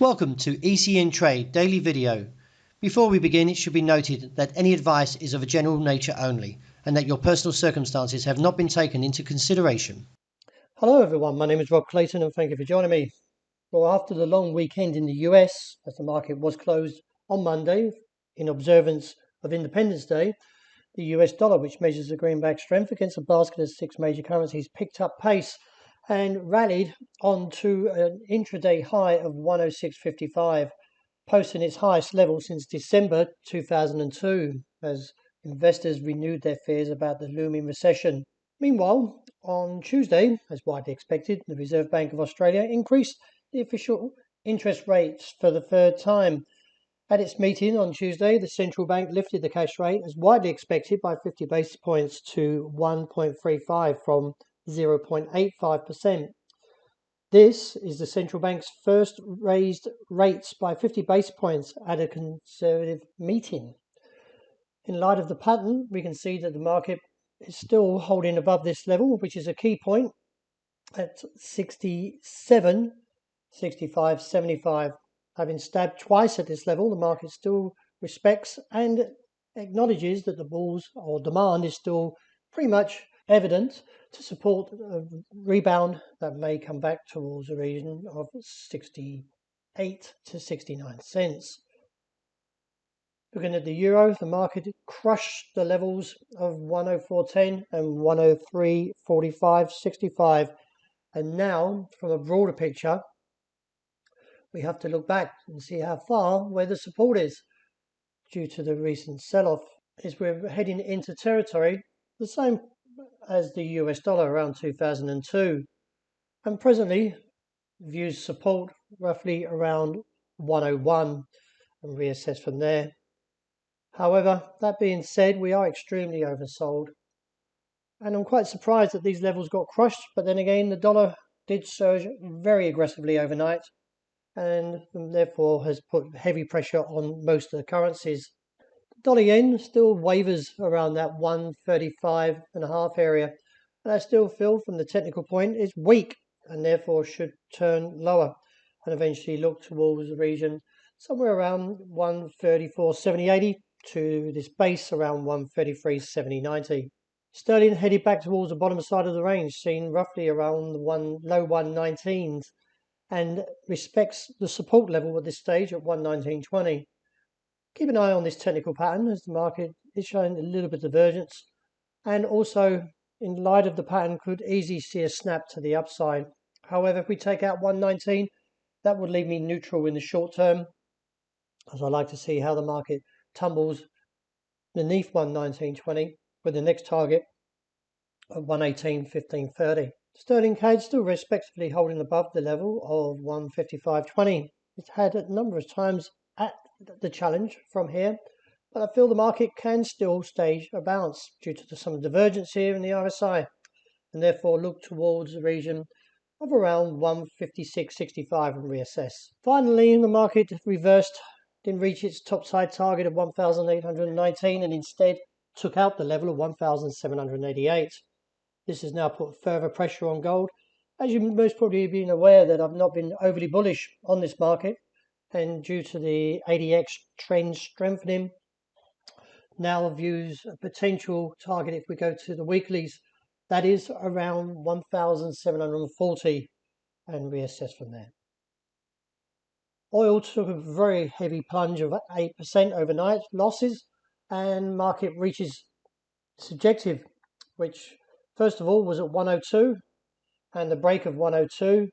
Welcome to ECNTRADE Daily Video. Before we begin, it should be noted that any advice is of a general nature only and that your personal circumstances have not been taken into consideration. Hello everyone, my name is Rob Clayton and thank you for joining me. Well, after the long weekend in the US, as the market was closed on Monday in observance of Independence Day, the US dollar, which measures the greenback strength against a basket of six major currencies, picked up pace and rallied on to an intraday high of 106.55, posting its highest level since December 2002, as investors renewed their fears about the looming recession. Meanwhile, on Tuesday, as widely expected, the Reserve Bank of Australia increased the official interest rates for the third time. At its meeting on Tuesday, the central bank lifted the cash rate, as widely expected, by 50 basis points to 1.35 from 0.85%. This is the central bank's first raised rates by 50 basis points at a conservative meeting. In light of the pattern, we can see that the market is still holding above this level, which is a key point at 67, 65, 75. Having stabbed twice at this level, the market still respects and acknowledges that the bulls or demand is still pretty much evident to support a rebound that may come back towards a region of 68 to 69 cents. Looking at the euro, the market crushed the levels of 104.10 and 103.45.65. And now, from a broader picture, we have to look back and see how far where the support is due to the recent sell-off, as we're heading into territory the same as the US dollar around 2002, and presently views support roughly around 101 and reassess from there. However, that being said, we are extremely oversold, and I'm quite surprised that these levels got crushed. But then again, the dollar did surge very aggressively overnight, and therefore has put heavy pressure on most of the currencies. The dollar yen still wavers around that 135.5 area, and I still feel from the technical point is weak and therefore should turn lower and eventually look towards the region somewhere around 134.70.80 to this base around 133.70.90. Sterling headed back towards the bottom side of the range, seen roughly around the low 119s, and respects the support level at this stage at 119.20. Keep an eye on this technical pattern, as the market is showing a little bit of divergence, and also in light of the pattern could easily see a snap to the upside. However, if we take out 119, that would leave me neutral in the short term, as I like to see how the market tumbles beneath 119.20 with the next target of 118.15.30. Sterling CAD still respectively holding above the level of 155.20. It's had a number of times at the challenge from here, but I feel the market can still stage a bounce due to some divergence here in the RSI, and therefore look towards the region of around 156.65 and reassess. Finally, the market reversed, didn't reach its topside target of 1,819 and instead took out the level of 1,788. This has now put further pressure on gold. As you most probably have been aware that I've not been overly bullish on this market, and due to the ADX trend strengthening, now views a potential target if we go to the weeklies, that is around 1,740 and reassess from there. Oil took a very heavy plunge of 8% overnight losses, and market reaches its objective, which first of all was at 102, and the break of 102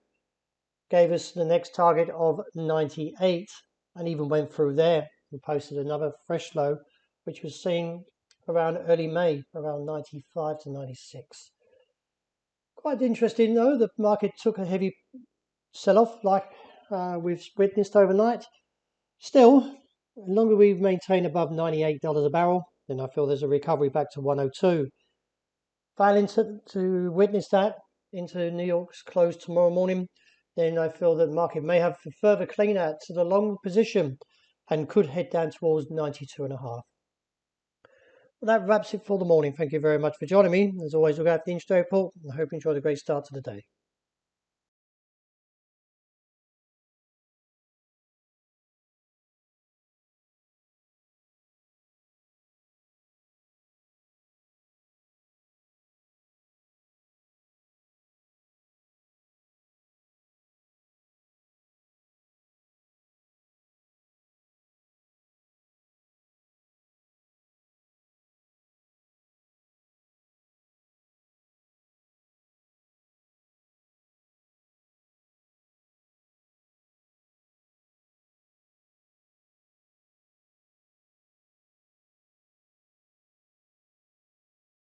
gave us the next target of 98, and even went through there and posted another fresh low, which was seen around early May, around 95 to 96. Quite interesting though, the market took a heavy sell-off like we've witnessed overnight. Still, the longer we maintain above $98 a barrel, then I feel there's a recovery back to 102. Failing to witness that into New York's close tomorrow morning, then I feel that the market may have a further clean out to the long position and could head down towards 92.5. Well, that wraps it for the morning. Thank you very much for joining me. As always, look out for the intraday report. I hope you enjoyed a great start to the day.